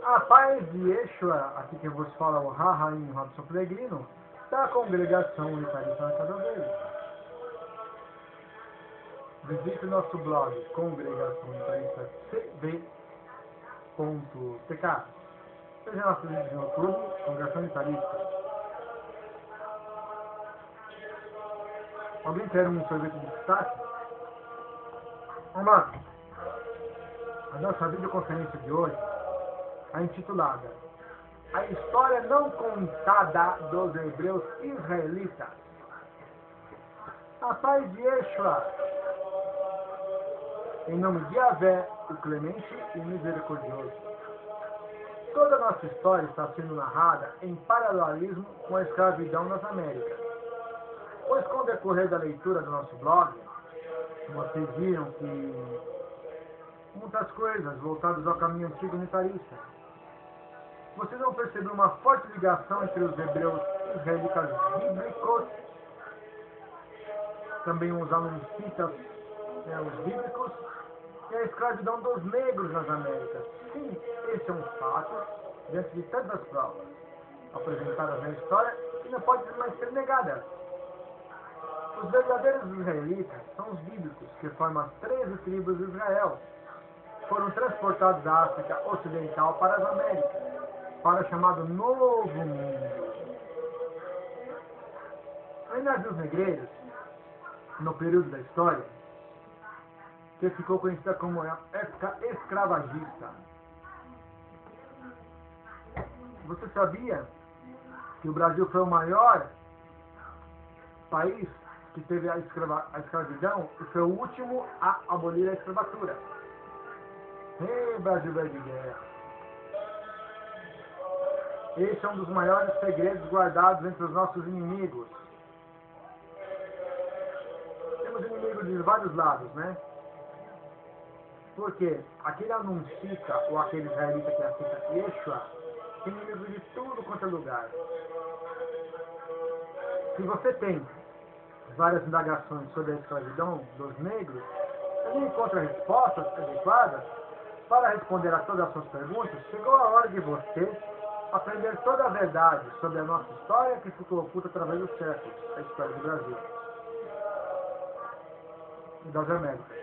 A paz de Yeshua, aqui que vos fala o Rahaim Robson Pellegrino, da congregação unitarista na casa dele. Visite nosso blog congregaçãounitarista.cv.tk. Seja nosso vídeo no YouTube, Congregação Unitarista. Alguém quer um sorvete de pistache? Vamos lá. A nossa videoconferência de hoje é intitulada A História Não Contada dos Hebreus Israelitas. A paz de Yeshua. Em nome de Yahvé, o Clemente e Misericordioso. Toda a nossa história está sendo narrada em paralelismo com a escravidão nas Américas. Pois com o decorrer da leitura do nosso blog, vocês viram que muitas coisas voltadas ao caminho antigo unitarista. Vocês vão perceber uma forte ligação entre os hebreus israelitas bíblicos, também os anuncitas, os bíblicos, e a escravidão dos negros nas Américas. Sim, esse é um fato, diante de tantas provas apresentadas na história, que não pode mais ser negada. Os verdadeiros israelitas são os bíblicos, que formam as 13 tribos de Israel. Foram transportados da África Ocidental para as Américas, para o chamado Novo Mundo. A linhagem dos negreiros, no período da história, que ficou conhecida como a época escravagista. Você sabia que o Brasil foi o maior país que teve a escravidão e foi o último a abolir a escravatura? Brasil velho de guerra. Esse é um dos maiores segredos guardados entre os nossos inimigos. Temos inimigos de vários lados, né? Porque aquele anuncita ou aquele israelita que aceita Yeshua tem inimigos de tudo quanto é lugar. Se você tem várias indagações sobre a escravidão dos negros, e não encontra respostas adequadas para responder a todas as suas perguntas, chegou a hora de você aprender toda a verdade sobre a nossa história que ficou oculta através dos séculos, a história do Brasil e das Américas.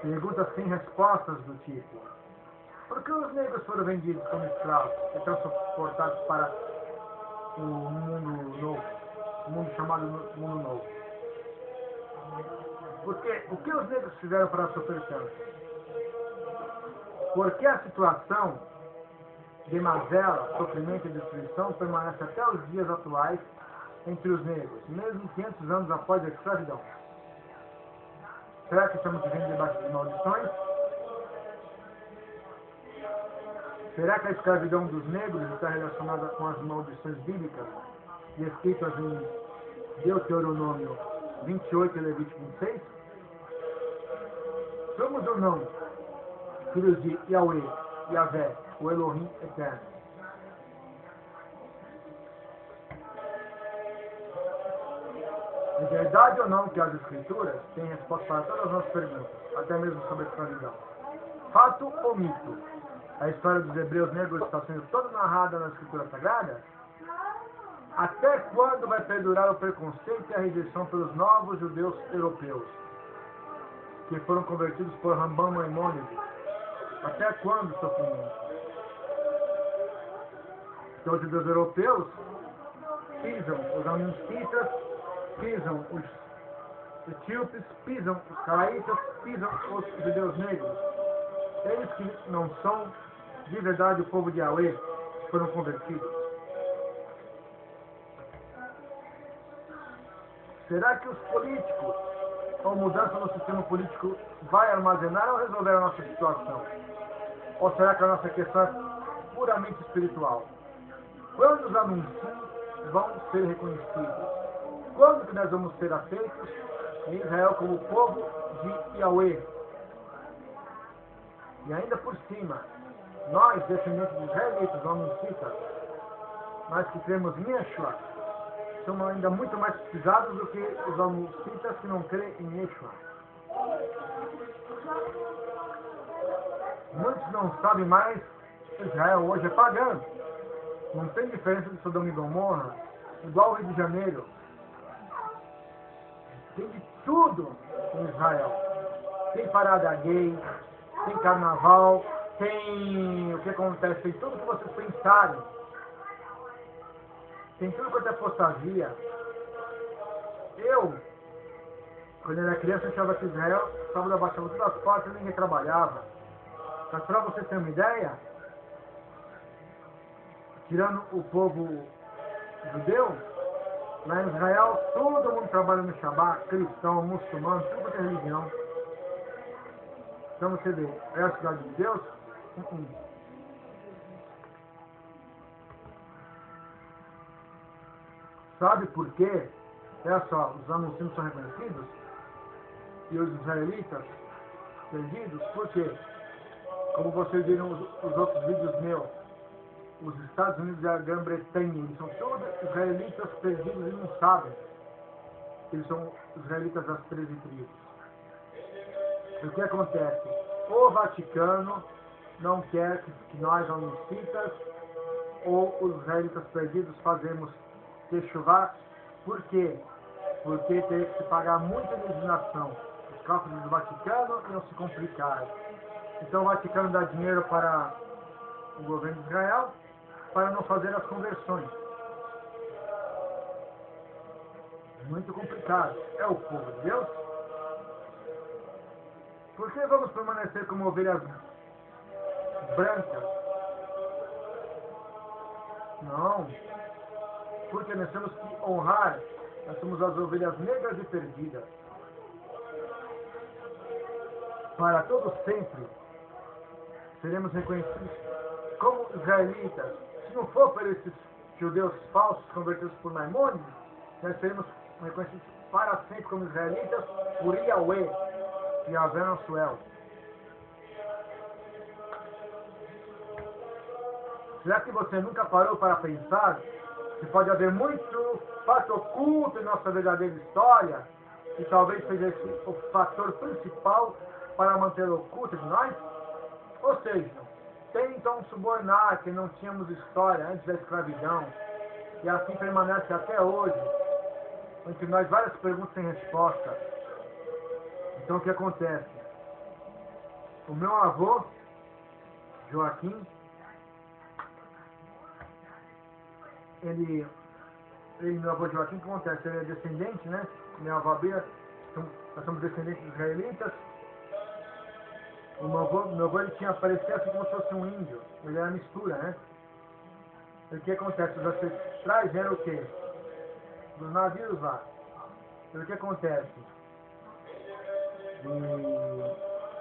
Perguntas sem respostas do tipo: por que os negros foram vendidos como escravos e transportados para o mundo novo, o mundo chamado mundo novo? Porque o que os negros fizeram para sofrer tanto? Porque a situação de mazela, sofrimento e destruição permanece até os dias atuais entre os negros, mesmo 500 anos após a escravidão. Será que estamos vivendo debaixo de maldições? Será que a escravidão dos negros está relacionada com as maldições bíblicas descritas em Deuteronômio 28 e Levítico 26? Somos ou não filhos de Yahweh, Yahvé, o Elohim eterno? É verdade ou não que as Escrituras têm resposta para todas as nossas perguntas, até mesmo sobre a escravidão? Fato ou mito? A história dos hebreus negros está sendo toda narrada na Escritura Sagrada? Até quando vai perdurar o preconceito e a rejeição pelos novos judeus europeus, que foram convertidos por Rambam Maimônides? Até quando o sofrimento? Então, os judeus europeus pisam os anuncitas, pisam os etíopes, pisam os caraítas, pisam os judeus negros. Eles que não são de verdade o povo de Yahweh foram convertidos. Será que os políticos, ou mudança no sistema político, vai armazenar ou resolver a nossa situação? Ou será que a nossa questão é puramente espiritual? Quando os anúncios vão ser reconhecidos? Quando que nós vamos ser aceitos em Israel como povo de Yahweh? E ainda por cima, nós, descendentes de israelitas, anuncitas, nós que cremos em Yeshua, somos ainda muito mais pisados do que os anuncitas que não creem em Yeshua. Muitos não sabem mais que Israel hoje é pagão. Não tem diferença de Sodoma e Gomorra, igual o Rio de Janeiro. Tem de tudo em Israel. Tem parada gay, tem carnaval, tem o que acontece, tem tudo que vocês pensarem. Tem tudo quanto é apostasia. Eu, quando era criança, achava que Israel sábado abaixava todas as portas e ninguém trabalhava. Mas para você ter uma ideia, tirando o povo judeu, lá em Israel todo mundo trabalha no Shabat, cristão, muçulmano, tudo que é religião. Então você vê, é a cidade de Deus? Sabe por quê? Olha só, os anunciantes são reconhecidos e os israelitas perdidos, por quê? Como vocês viram os outros vídeos meus, os Estados Unidos e a Grã-Bretanha, eles são todos israelitas perdidos e não sabem. Eles são israelitas das 13 tribos. O que acontece? O Vaticano não quer que nós, homicidas, ou os israelitas perdidos, fazemos techuvá. Por quê? Porque teria que se pagar muita legislação. Os cálculos do Vaticano iam se complicar. Então o Vaticano dá dinheiro para o governo de Israel para não fazer as conversões. Muito complicado. É o povo de Deus? Por que vamos permanecer como ovelhas brancas? Não. Porque nós temos que honrar. Nós somos as ovelhas negras e perdidas. Para todos sempre seremos reconhecidos como israelitas. Se não for por esses judeus falsos convertidos por Maimônides, nós seremos reconhecidos para sempre como israelitas por Yahweh, Yahvé nosso El. Será que você nunca parou para pensar que pode haver muito fato oculto em nossa verdadeira história e talvez seja esse o fator principal para manter oculto de nós? Ou seja, tentam subornar que não tínhamos história antes da escravidão e assim permanece até hoje, entre nós várias perguntas sem resposta. Então o que acontece? O meu avô, Joaquim, meu avô Joaquim, o que acontece? Ele é descendente, né? Minha avó Bia, nós somos descendentes israelitas. O meu avô ele tinha parecia assim como se fosse um índio. Ele era mistura, né? E o que acontece? Os ancestrais eram o quê? Dos navios lá. E o que acontece?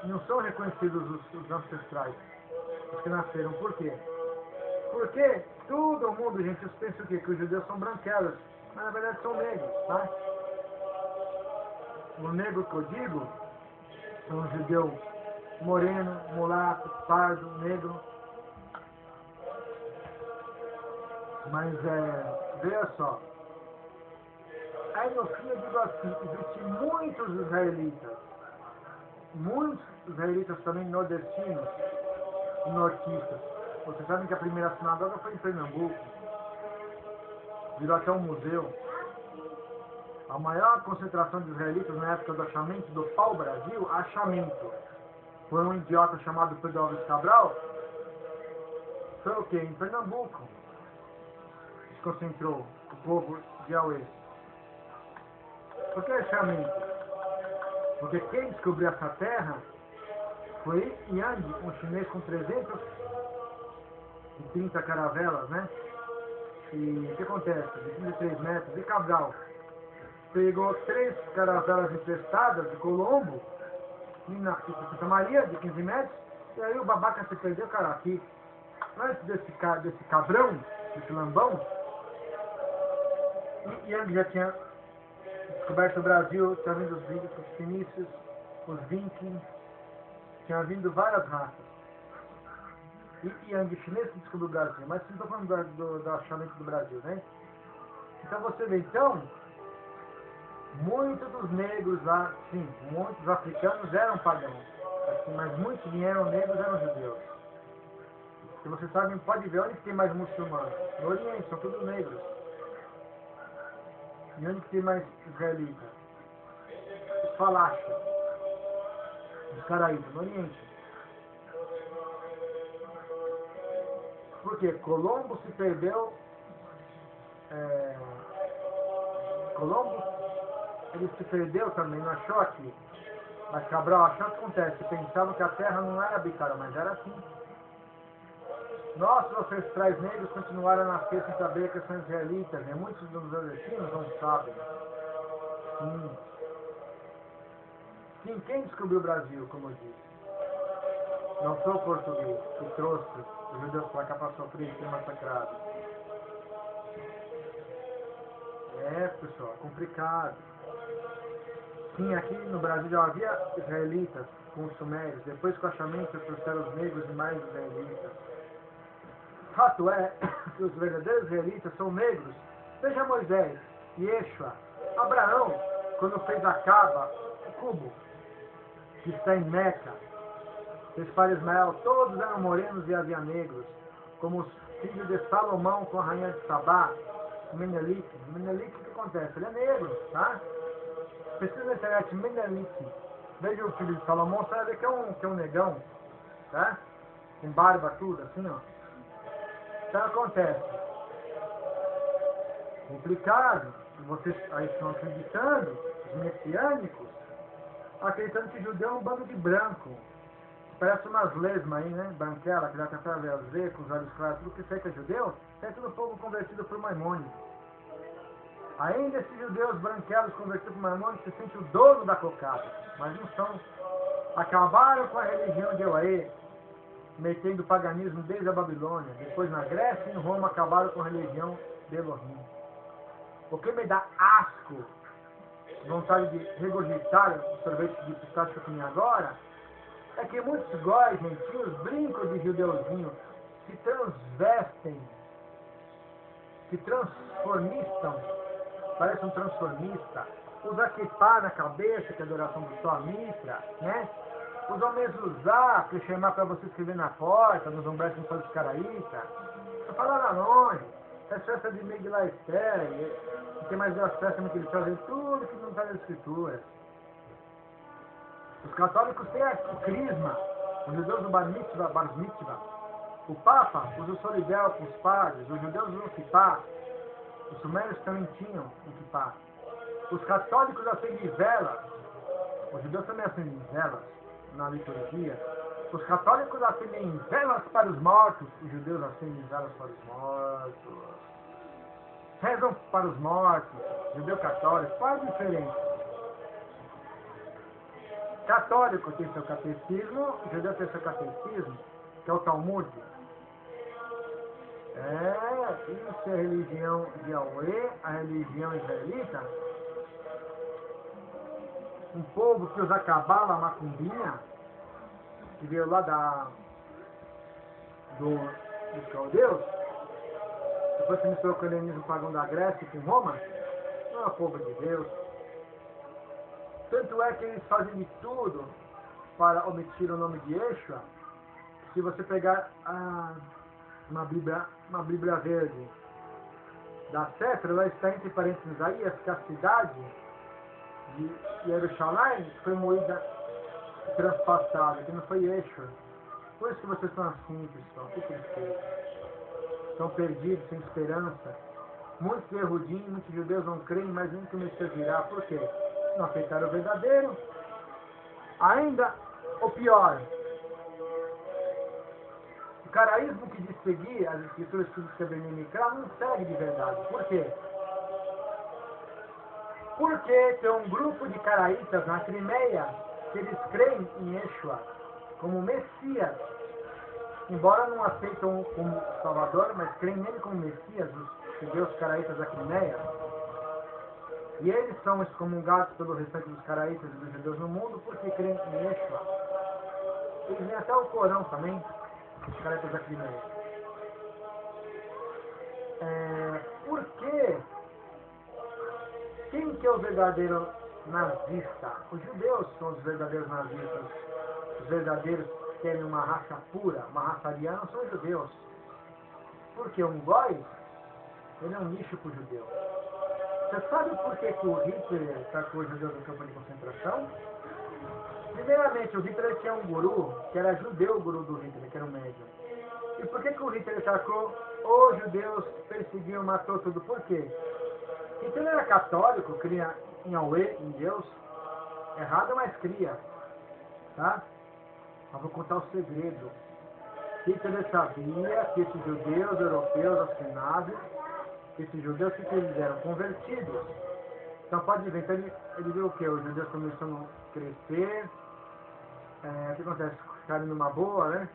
E não são reconhecidos os ancestrais, os que nasceram. Por quê? Porque todo mundo, gente, pensa o quê? Que os judeus são branquelos, mas na verdade são negros, tá? O negro que eu digo é um judeu moreno, mulato, pardo, negro. Mas veja só. Aí no fim eu digo assim, existem muitos israelitas também nordestinos e nortistas. Vocês sabem que a primeira sinagoga foi em Pernambuco. Virou até um museu. A maior concentração de israelitas na época do achamento do pau-brasil, achamento, por um idiota chamado Pedro Alves Cabral, foi o quê? Em Pernambuco. Se concentrou o povo de Yahweh. Por que achamento? Porque quem descobriu essa terra foi Yang, um chinês com 330 caravelas, né? E o que acontece? De 33 metros, e Cabral pegou 3 caravelas emprestadas de Colombo, na Santa Maria, de 15 metros, e aí o babaca se perdeu, cara, aqui. Antes desse cabrão, desse lambão, e Yang já tinha descoberto o Brasil, tinha vindo os fenícios, os vikings, tinha vindo várias raças. E Yang chinês que descobriu o Brasil, mas não estou falando do achamento do Brasil, né? Então você vê, então, muitos dos negros lá, sim, muitos africanos eram pagãos. assim, mas muitos vieram negros eram judeus. Se você sabe, pode ver onde que tem mais muçulmanos. No Oriente, são todos negros. E onde que tem mais israelitas? Os Falachas, os Caraíbas, no Oriente. Por quê? Colombo se perdeu. Colombo, ele se perdeu também, não achou aqui. Mas Cabral achou o que acontece. Pensavam que a terra não era habitada, mas era assim. Nossos ancestrais negros continuaram a nascer sem saber que são israelitas, e muitos dos nordestinos não sabem. Sim, quem descobriu o Brasil, como eu disse? Não foi o português que trouxe os judeus para cá para sofrer e ser massacrados. Pessoal, é complicado. Sim, aqui no Brasil já havia israelitas com os sumérios, depois com o achamento trouxeram os negros e mais israelitas. Fato é que os verdadeiros israelitas são negros. Veja Moisés, Yeshua, Abraão, quando fez a Caba, o cubo, que está em Meca, fez para Ismael, todos eram morenos e havia negros, como os filhos de Salomão com a rainha de Sabá, Menelik. Menelik, o que acontece? Ele é negro, tá? Pesquisa na internet, Menelik. Veja o filho de Salomão, você vai ver que é um negão, tá? Com barba, tudo, assim, ó. Então acontece. Complicado. Vocês aí estão acreditando, os messiânicos, acreditando que judeu é um bando de branco. Parece umas lesmas aí, né? Branquela, que dá até pra ver com os olhos claros, tudo que feito é judeu, é tudo povo convertido por Maimônides. Ainda esses judeus branquelos convertidos por Maimônides se sentem o dono da cocada, mas não são. Acabaram com a religião de Euaê, metendo o paganismo desde a Babilônia. Depois na Grécia e em Roma acabaram com a religião de Elohim. O que me dá asco, vontade de regurgitar o sorvete de pistache que eu comi agora, é que muitos góis gentios brincam de judeuzinho, se transvestem, se transformistam, parece um transformista, usa kippah na cabeça, que é a adoração do Sol Mitra, né? Os homens usar, que chamar para você escrever na porta, nos umbrais com todos os caraítas. Eu falo lá longe, é festa de Miguel Esther, e tem mais duas festas que eles fazem tudo que não está nas escrituras. Os católicos têm o crisma, os judeus do bar mitzvah. O Papa usa o solidel com os padres, os judeus usam o kippah, os sumérios também tinham o kippah. Os católicos acendem velas, os judeus também acendem velas na liturgia. Os católicos acendem velas para os mortos, os judeus acendem velas para os mortos. Rezam para os mortos, judeu católico, qual a diferença? Católico tem seu catecismo, judeu tem seu catecismo, que é o Talmud. Isso é a religião de Yahweh, a religião israelita. Um povo que usa cabala, macumbinha, que veio lá dos caldeus, depois se misturou com o helenismo pagão da Grécia e com Roma, não é o povo de Deus. Tanto é que eles fazem de tudo para omitir o nome de Yeshua. Se você pegar uma Bíblia verde da Sefer, lá está entre parênteses Isaías, que a cidade de Jerusalém foi moída e transpassada, que não foi Yeshua. Por isso que vocês estão assim, pessoal. O que eles fez? Estão perdidos, sem esperança. Muitos erudinhos, muitos judeus não creem, mas nunca o Messias virá. Por quê? Não aceitaram o verdadeiro. Ainda, o pior, o caraísmo que diz seguir as escrituras que diz que é Mikra não segue de verdade. Por quê? Porque tem um grupo de caraítas na Crimeia que eles creem em Yeshua como Messias, embora não aceitam como Salvador, mas creem nele como Messias, os judeus caraítas da Crimeia. E eles são excomungados pelo restante dos caraítas e dos judeus no mundo porque creem em Yeshua. Eles têm até o Corão também, os caraítas da Crimeia. Por quê? Quem que é o verdadeiro nazista? Os judeus são os verdadeiros nazistas. os verdadeiros que querem uma raça pura, uma raça ariana, são os judeus. Porque um goi, ele é um lixo para o judeu. Você sabe por que o Hitler sacou os judeus do campo de concentração? Primeiramente, o Hitler tinha um guru, que era judeu, o guru do Hitler, que era um médium. E por que o Hitler atacou os judeus, perseguiu, matou tudo? Por quê? Hitler era católico, cria em Yahweh, em Deus. Errado, mas cria. Tá? Mas vou contar o segredo. Hitler sabia que esses judeus europeus, askenazi, esses judeus que eles eram convertidos. Então pode ver, então ele viu o que? Os judeus começando a crescer. O que acontece? Ficarem numa boa, né?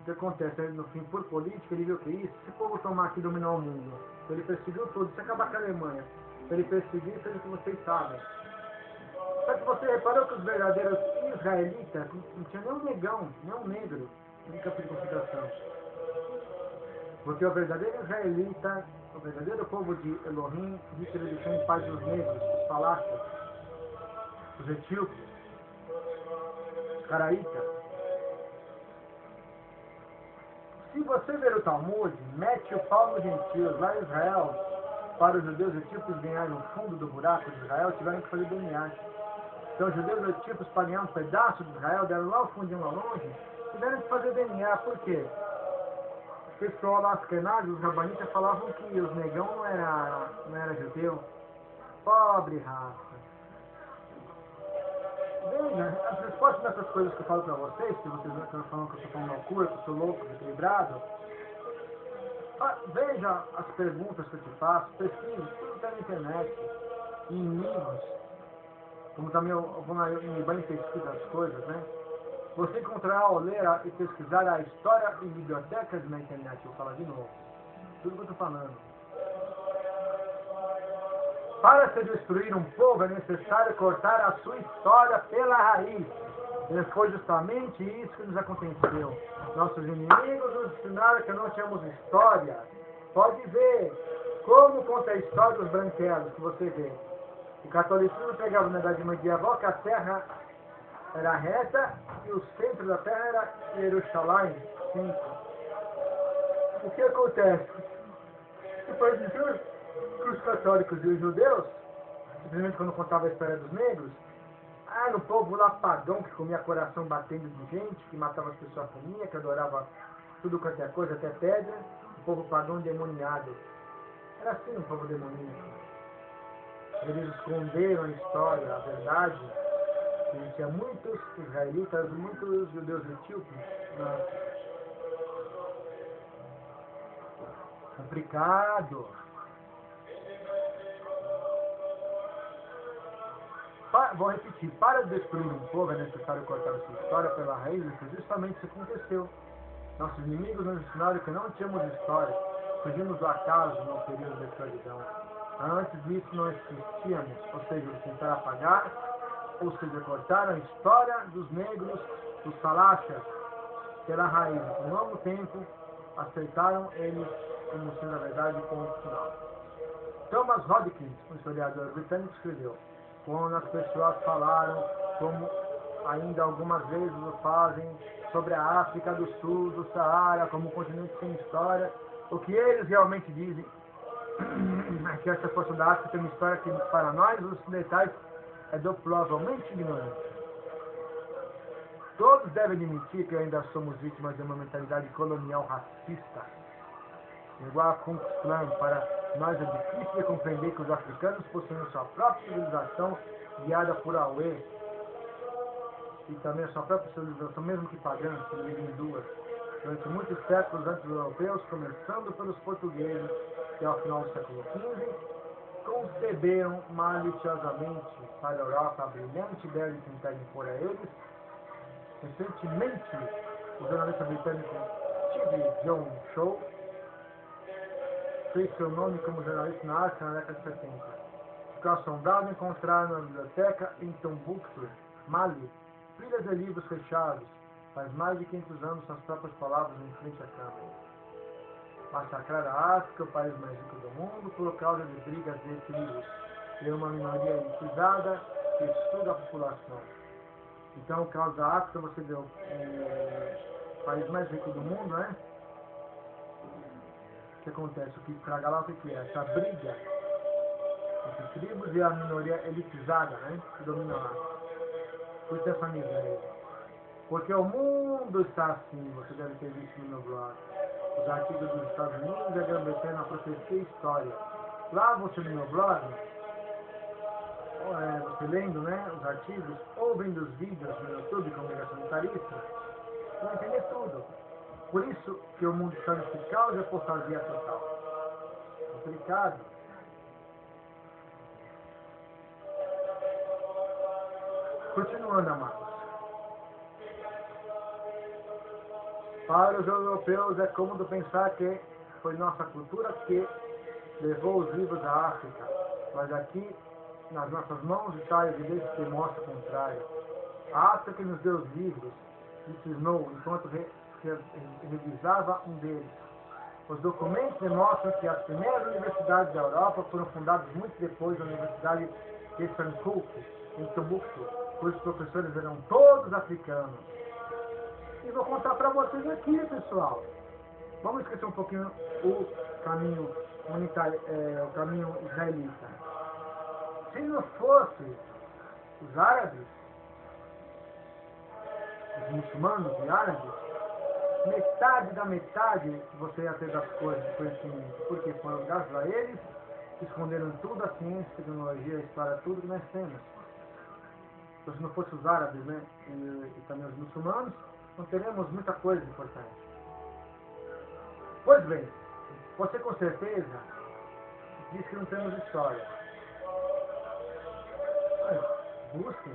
O que acontece? No fim, por política, ele viu que isso, se o povo tomar aqui e dominar o mundo, então ele perseguiu tudo, se acabar com a Alemanha, então ele perseguiu, fez o que vocês sabem. Só que você reparou que os verdadeiros israelitas não tinha nem um negão, nem um negro no campo de concentração. Porque o verdadeiro israelita, o verdadeiro povo de Elohim, Hitler deixou em paz os negros, os falastas, os etíopes, os caraítas. Se você ver o Talmud, mete o pau nos gentios, lá em Israel, para os judeus etíopes ganharem o fundo do buraco de Israel, tiveram que fazer DNA. Então os judeus etíopes, para ganhar um pedaço de Israel, deram lá o fundinho lá longe, tiveram que fazer DNA. Por quê? O pessoal lá, os rabanitas, falavam que os negão não era judeu. Pobre raça. Veja, as respostas dessas coisas que eu falo para vocês, que vocês estão falando que eu estou falando loucura, que eu sou louco, desequilibrado, veja as perguntas que eu te faço, pesquise, tudo está na internet, em livros, como também eu vou me bem pesquisar as coisas, né? Você encontrará ou ler e pesquisar a história em bibliotecas na internet, eu vou falar de novo, tudo que eu estou falando. Para se destruir um povo é necessário cortar a sua história pela raiz. E foi justamente isso que nos aconteceu. Nossos inimigos nos ensinaram que não tínhamos história. Pode ver como conta a história dos branquelos, que você vê. O catolicismo pegava na idade medieval que a terra era reta e o centro da terra era Jerusalém, centro. O que acontece? Depois de tudo, que os católicos e os judeus, simplesmente quando contava a história dos negros, era um povo lá pagão que comia coração batendo de gente, que matava as pessoas com comia, que adorava tudo quanto é coisa, até pedra, um povo pagão demoniado. Era assim um povo demoníaco. Eles esconderam a história, a verdade, que tinha muitos israelitas, muitos judeus etíopes. Complicado. Vou repetir, para destruir um povo é necessário cortar a sua história pela raiz, e justamente isso aconteceu. Nossos inimigos nos ensinaram que não tínhamos história, fugimos do acaso no período da escravidão. Antes disso não existíamos, ou seja, eles tentaram apagar, ou seja, cortaram a história dos negros, dos falácias, pela raiz. Ao longo tempo, aceitaram eles como sendo a verdade ponto final. Thomas Hopkins, um historiador britânico, escreveu: quando as pessoas falaram, como ainda algumas vezes o fazem, sobre a África do Sul, do Saara, como um continente sem história, o que eles realmente dizem é que essa força da África tem uma história que para nós, os ocidentais, é duplomente ignorante. Todos devem admitir que ainda somos vítimas de uma mentalidade colonial racista, igual a Ku Klux Klan. Para nós é difícil de compreender que os africanos possuem sua própria civilização guiada por Yahweh e também a sua própria civilização, mesmo que pagã, se divide em duas. Durante muitos séculos antes dos europeus, começando pelos portugueses, que ao final do século XV, conceberam maliciosamente para a Europa a brilhante ideia de tentar impor a eles. Recentemente, o jornalista britânico Steve John Shaw fez seu nome como jornalista na África na década de 70. Ficou assombrado em encontrar na biblioteca em Tombouctou, Mali, pilhas de livros fechados, faz mais de 500 anos suas próprias palavras em frente à câmera. Massacrar a África, o país mais rico do mundo, por causa de brigas de tribos, e uma minoria elitizada que estuda a população. Então, o caso da África, você vê o país mais rico do mundo, né? O que acontece? O que estraga lá, o que é? Essa briga entre tribos e a minoria elitizada, né? Que domina lá. Por isso essa miséria. Porque o mundo está assim, você deve ter visto no meu blog. Os artigos dos Estados Unidos e a Grã-Bretanha na profecia e história. Lá você no meu blog, você lendo, né, os artigos, ou vendo os vídeos no YouTube, Congregação Unitarista, você vai entender tudo. Por isso que o mundo está nesse caos e apostasia total. Complicado. Continuando, amados. Para os europeus é cômodo pensar que foi nossa cultura que levou os livros à África, mas aqui nas nossas mãos está a evidência que mostra o contrário. A África que nos deu os livros, disse Snow, enquanto revisava um deles. Os documentos demonstram que as primeiras universidades da Europa foram fundadas muito depois da Universidade de Stanhope, em Tombuctu, cujos professores eram todos africanos. E vou contar para vocês aqui, pessoal. Vamos esquecer um pouquinho o caminho o caminho israelita. Se não fosse os árabes, os muçulmanos e árabes, metade da metade você ia ter das coisas de conhecimento. Porque foram graças a eles que esconderam tudo, a ciência, a tecnologia, a história, tudo que nós temos. Então, se não fosse os árabes, né, e também os muçulmanos, não teremos muita coisa importante. Pois bem, você com certeza diz que não temos história. Mas busque.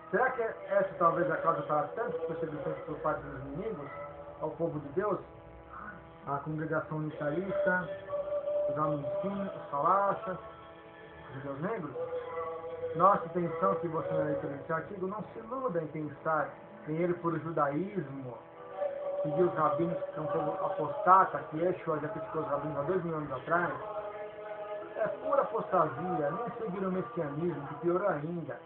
Será que essa talvez é a causa para tantas perseguições por parte dos inimigos ao povo de Deus? A congregação unitarista, os amunsins, os falachas, os judeus negros? Nossa intenção, se você não leitor desse artigo, não se iluda em pensar em ele por judaísmo, seguir os rabinos que são um povo apostata, que Yeshua já criticou os rabinos há 2000 anos atrás. É pura apostasia, nem seguir o messianismo, que piorou ainda.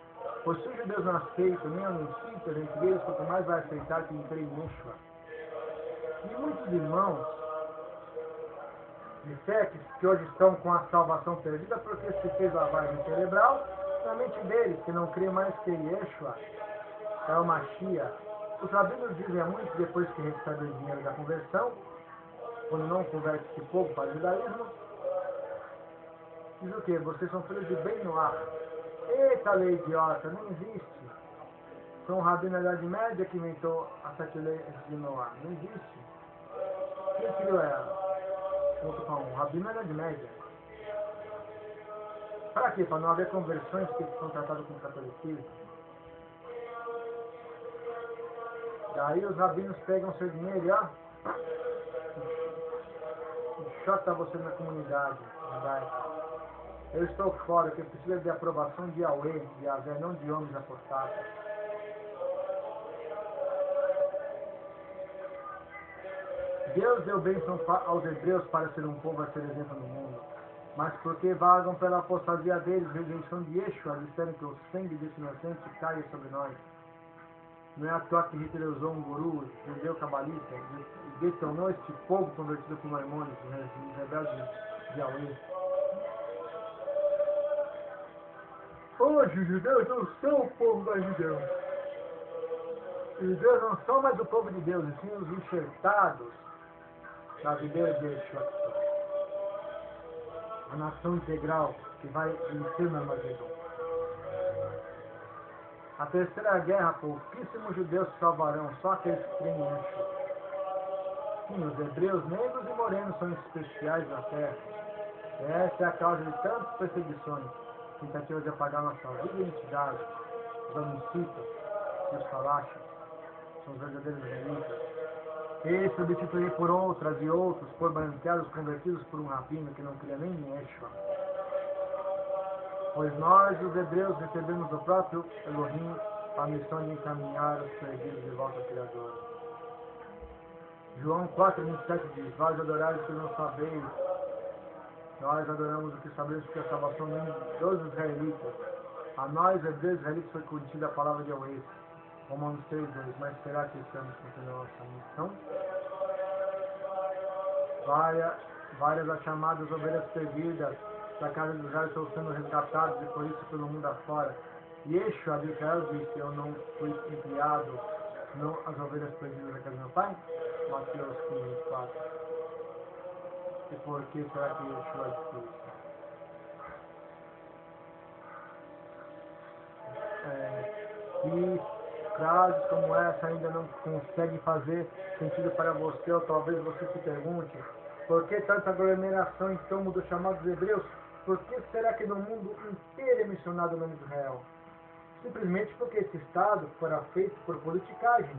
Pois se os judeus não aceitam, nem anunciam entre eles, quanto mais vai aceitar que entrei em Yeshua. E muitos irmãos de fé que hoje estão com a salvação perdida porque se fez lavagem cerebral, na mente deles, que não crê mais que Yeshua é o Mashiach. Os rabinos dizem a muitos, depois que recebem o dinheiro da conversão, quando não converte-se pouco para o judaísmo, diz o quê? Vocês são filhos de Ben-Noach. Eita, lei idiota, não existe. Foi um rabino da Idade Média que inventou a sete leis de Noah. Não existe. Quem criou ela? Um rabino da Idade Média. Para quê? Para não haver conversões que são tratadas como catolicismo. Daí os rabinos pegam seu dinheiro e enxota você na comunidade judaica. Eu estou fora, que precisa de aprovação de Yahweh, de Yahvé, não de homens apostados. Deus deu bênção aos hebreus para ser um povo a ser exemplo no mundo. Mas porque vagam pela apostasia deles, rejeição de Yeshua, disseram que o sangue desse inocente caia sobre nós. Não é à toa que Hitler usou um guru, judeu cabalista, e detonou este povo convertido por Maimônides, os rebeldes de Yahweh. Hoje os judeus não são o povo mais de Deus. Os judeus não são mais o povo de Deus, e sim os enxertados da videira de Yeshua. A nação integral que vai vencer no Armagedon. A terceira guerra, pouquíssimos judeus se salvarão, só aqueles que creem em Yeshua. Sim, os hebreus negros e morenos são especiais na terra. Essa é a causa de tantas perseguições, tentativas de apagar nossa vida e identidade. Os anuncitas e os falachas são os verdadeiros israelitas. E substituir por outras e outros, por branqueados convertidos por um rabino que não cria nem em Yeshua. Pois nós, os hebreus, recebemos do próprio Elohim a missão de encaminhar os perdidos de volta ao Criador. João 4:27 diz: Vós adorais o que não sabeis. Nós adoramos o que sabemos, porque a salvação vem dos israelitas. A nós, hebreus israelitas, foi contida a palavra de Yahweh, Romanos 3:2. Mas será que estamos cumprindo a nossa missão? Várias as chamadas ovelhas perdidas da casa de Israel estão sendo resgatadas e por isso pelo mundo afora. Yeshua de Israel disse: eu não fui enviado as ovelhas perdidas da casa do meu pai? Mateus 15:4. E por que será que Yeshua disse isso? Que frases como essa ainda não conseguem fazer sentido para você, ou talvez você se pergunte: por que tanta aglomeração em torno dos chamados hebreus? Por que será que no mundo inteiro é mencionado o nome de Israel? Simplesmente porque esse Estado fora feito por politicagem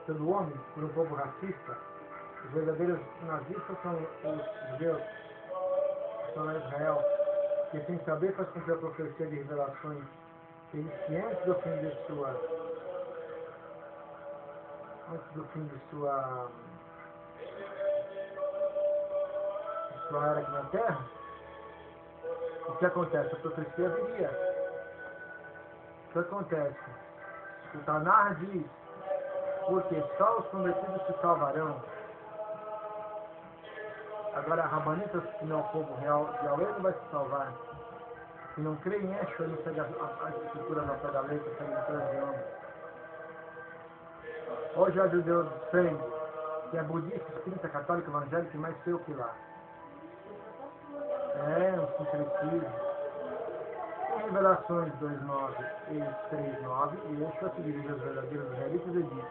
pelo homem, por um povo racista. Os verdadeiros nazistas são os judeus, que são Israel, que sem saber faz cumprir a profecia de revelações, que antes do fim de sua era aqui na Terra, o que acontece? A profecia viria. O que acontece? O Tanar diz: porque só os convertidos se salvarão. Agora, rabanitas, que não é o povo real de Yahweh, não vai se salvar. Se não crê em Yeshua, não segue a escritura na pé da letra, segue a escritura de homem. Hoje há judeus sangue, que é budista, espírita, católico, evangélico, mais feio que lá. É um sincretismo. Em Revelações 2:9 e 3:9, Yeshua se dirige aos verdadeiros israelitas e diz: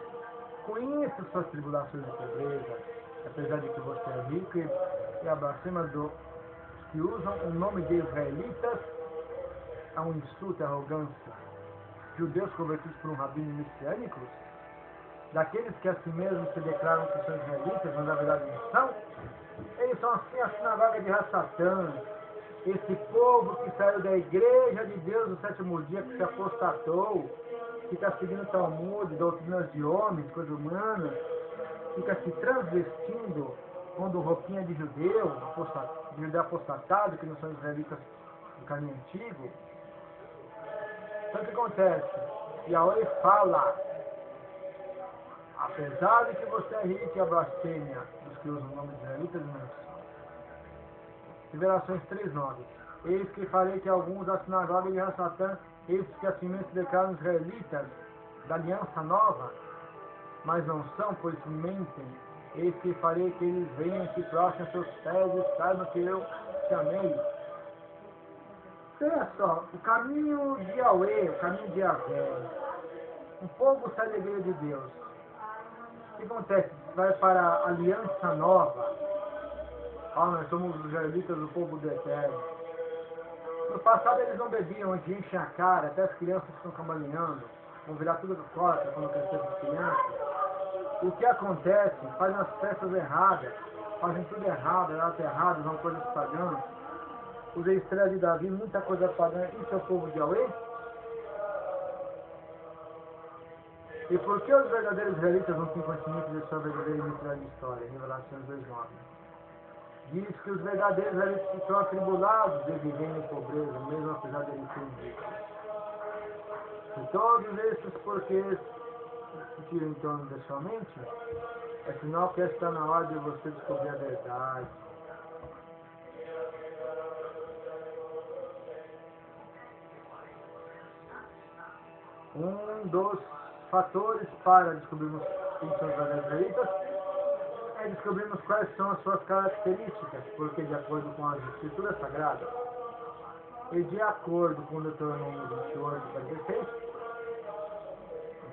conheça suas tribulações de pobreza, apesar de que você é rico e abracema dos que usam o nome de israelitas a um insulto e arrogância. Judeus convertidos por um rabino messiânico, daqueles que a si mesmos se declaram que são israelitas, mas na verdade não são, eles são assim a sinagoga de Rassatã, esse povo que saiu da igreja de Deus no sétimo dia, que se apostatou, que está seguindo Talmud, doutrinas de homens, coisas humanas, fica se transvestindo quando roupinha de judeu apostatado, que não são israelitas do caminho antigo. Então o que acontece? Yahweh fala: apesar de que você é rico e a blasfêmia dos que usam o nome de israelitas, não são. Revelações 3:9. Eis que farei que alguns da sinagoga de Rassatã, esses que assim mesmo se declaram israelitas da aliança nova, mas não são, pois mentem. Eis que farei que eles venham, se prostrem seus pés e saibam que eu chamei. Olha só, o caminho de Yahweh, o caminho de Yahvé. Um povo sai da igreja de Deus. O que acontece? Vai para a aliança nova. Nós somos os israelitas do povo do Eterno. No passado eles não bebiam, onde enchem a cara, até as crianças estão cambaleando, vão virar tudo do costas quando crescer as crianças. O que acontece? Fazem as festas erradas, fazem tudo errado, ato errado, vão coisas pagãs. Os estrelas de Davi, muita coisa pagã. Isso é o povo de Yahweh? E por que os verdadeiros israelitas não têm conhecimento de sua verdadeira e literária história? Revelações 2:9. Diz que os verdadeiros israelitas que são atribulados de viver em pobreza, mesmo apesar de eles serem ricos. E todos esses porquês que tiram em torno da sua mente, é sinal que está na hora de você descobrir a verdade. Um dos fatores para descobrirmos quem são os verdadeiros israelitas é descobrirmos quais são as suas características, porque de acordo com as escrituras sagradas e de acordo com Deuteronômio 28:46,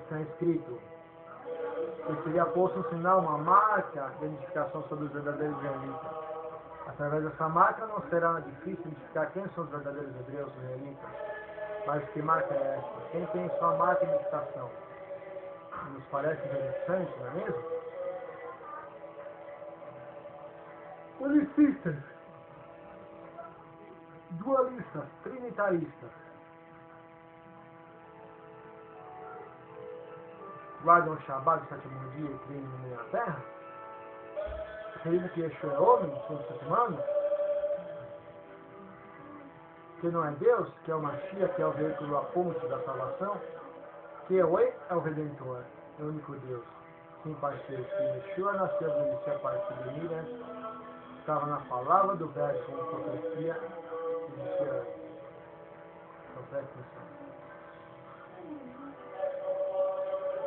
está escrito que seria posto um sinal, uma marca de identificação sobre os verdadeiros israelitas. Através dessa marca não será difícil identificar quem são os verdadeiros hebreus israelitas. Mas que marca é essa? Quem tem sua marca de identificação? Nos parece interessante, não é mesmo? Unicistas, dualistas, trinitaristas, guardam o Shabbat, o sétimo dia, e creem no meio da terra, acreditam que Yeshua é homem, são seres humanos, que não é Deus, que é o Mashiach, que é o veículo, a ponte da salvação, que é o Redentor, é o único Deus, sem parceiro, que Yeshua nasceu, existia a partir de mim, né? Estava na palavra do verbo como profecia, existia completa missão.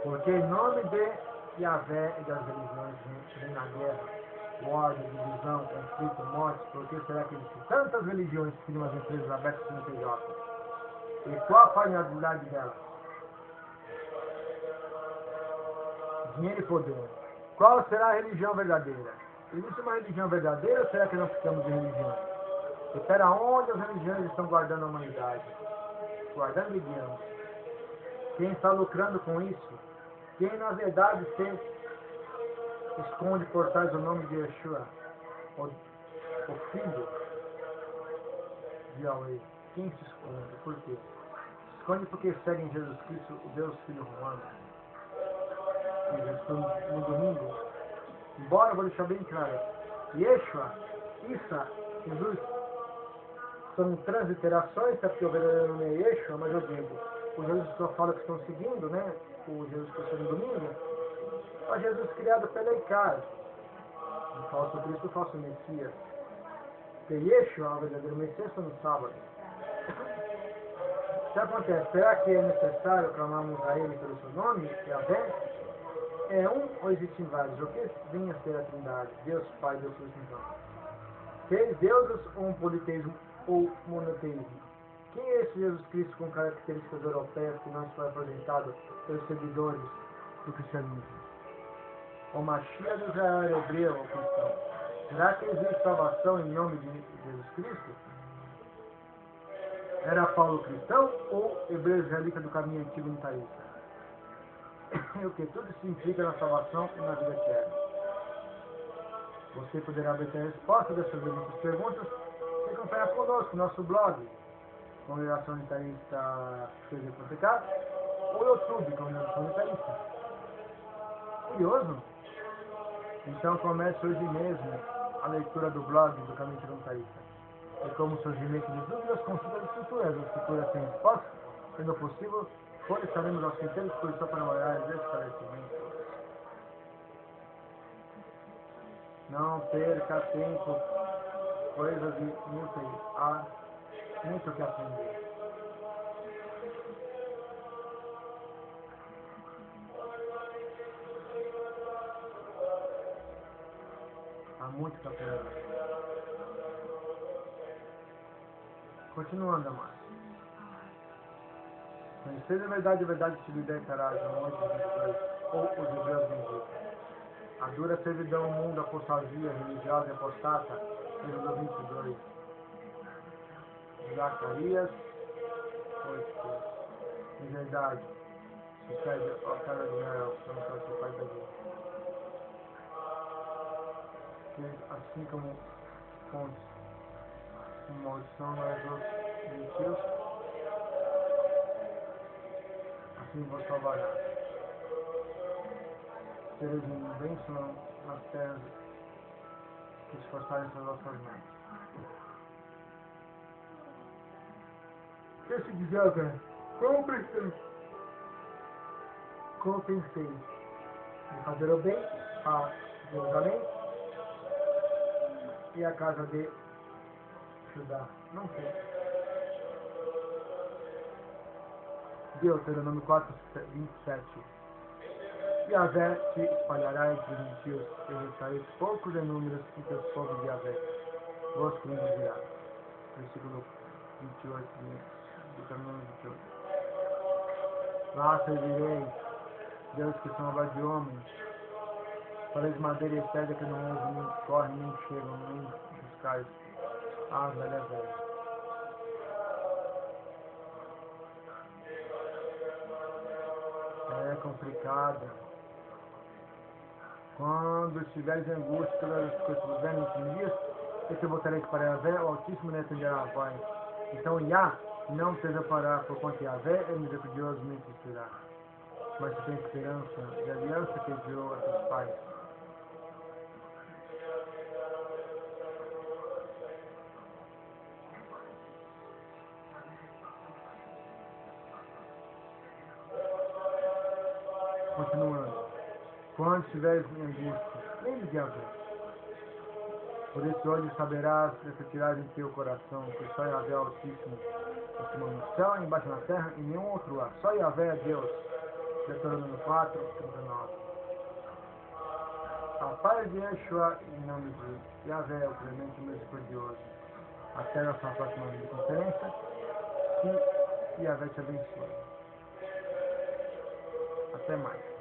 Porque em nome de Yahvé e das religiões vem na guerra, ódio, divisão, conflito, morte, porque será que existem tantas religiões que criam as empresas abertas como PJ? E qual a finalidade delas? Dinheiro e poder. Qual será a religião verdadeira? Existe uma religião verdadeira ou será que nós precisamos de religião? E para onde as religiões estão guardando a humanidade? Guardando e guiando. Quem está lucrando com isso? Quem na verdade se esconde por trás do nome de Yeshua? O filho de Yahweh. Quem se esconde? Por quê? Se esconde porque segue em Jesus Cristo, o Deus Filho Romano. No domingo, embora eu vou deixar bem claro, Yeshua, Issa, Jesus, são transliterações, tá? Porque o verdadeiro nome é Yeshua, mas eu digo, o Jesus que eu falo que estão seguindo, né? O Jesus que eu sou no domingo, é o Jesus criado pela Icar, o falso Cristo, o falso Messias. Porque Yeshua, o verdadeiro Messias, está no sábado. O que acontece? Será que é necessário clamarmos a Ele pelo seu nome, Yahvé? É um ou existem vários? O que vem a ser a Trindade? Deus Pai, Deus Filho e Santo. Três deuses ou um politeísmo ou monoteísmo? Quem é esse Jesus Cristo com características europeias que não foi apresentado pelos seguidores do cristianismo? O Mashiach de Israel era hebreu ou cristão? Será que existe salvação em nome de Jesus Cristo? Era Paulo cristão ou hebreu israelita do caminho antigo unitarista? O que tudo isso implica na salvação e na vida eterna. Você poderá obter a resposta dessas muitas perguntas se acompanhar conosco, nosso blog, Congregação Unitarista PG.k, ou YouTube, Congregação Unitarista. Curioso? Então comece hoje mesmo a leitura do blog do Caminho Unitarista. E como surgimento de dúvidas, consulta as escrituras. As escrituras têm resposta, sendo possível, estaremos aos inteiros disposição para maiores esclarecimentos. Não perca tempo, coisas inúteis, há muito que aprender. Há muito que aprender. Continuando, amados. Conhecer a verdade te libertará, João 8:22, ou os hebreus benditos. A dura servidão, o mundo, a apostasia religiosa e apostata, Êxodo 22. Zacarias 8. Em verdade, sucede ao cara de Israel, não só seu pai da vida. Assim como fontes, uma maldição nós os gentios, assim vos salvará. Seres em bênção nas terras que esforçarem suas vossas mãos. O que se dizer, velho? Como pensei de fazer o bem a Jerusalém e a casa de Judá. Não sei. Deuteronômio 4:27. Yahvé se espalhará entre os gentios e restareis poucos em números entre os povos de Yahvé. Vos conduzirá. Versículo 28 do Deuteronômio 28. Lá servireis Deus que são obra de homens. Fareis madeira e pedra que não ouvem, nem correm, nem chegam, nem buscais. Ah, velha, velha. É complicado. Quando estiveres em angústia, todas as coisas que vos nos dias, e que voltareis para Yahvé, o Altíssimo lhe atenderá a voz. Então, Yah não precisa parar, por quanto Yahvé é misericordiosamente será. Mas tu tem esperança de aliança que enviou a teus pais. Continuando. Quando estiveres em angústia, lembre de Yahvé. Por isso hoje saberás refletirás em teu coração que só Yahvé Altíssimo, acima no céu, embaixo na terra e nenhum outro há. Só Yahvé é Deus. Deuteronômio 4, 39. A paz de Yeshua em nome de Yahvé, o clemente e misericordioso. Até a nossa próxima videoconferência. Que Yahvé te abençoe. Até mais.